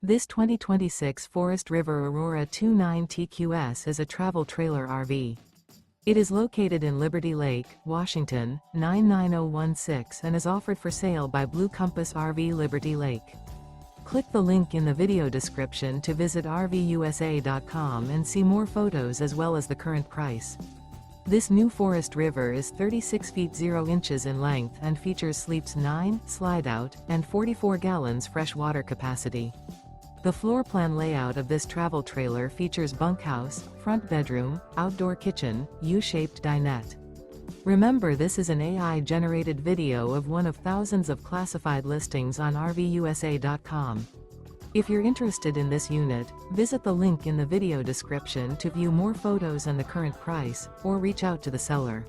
This 2026 Forest River Aurora 29 TQS is a travel trailer RV. It is located in Liberty Lake, Washington, 99016 and is offered for sale by Blue Compass RV Liberty Lake. Click the link in the video description to visit RVUSA.com and see more photos as well as the current price. This new Forest River is 36 feet 0 inches in length and features sleeps 9, slide-out, and 44 gallons fresh water capacity. The floor plan layout of this travel trailer features bunkhouse, front bedroom, outdoor kitchen, U-shaped dinette. Remember, this is an AI-generated video of one of thousands of classified listings on RVUSA.com. If you're interested in this unit, visit the link in the video description to view more photos and the current price, or reach out to the seller.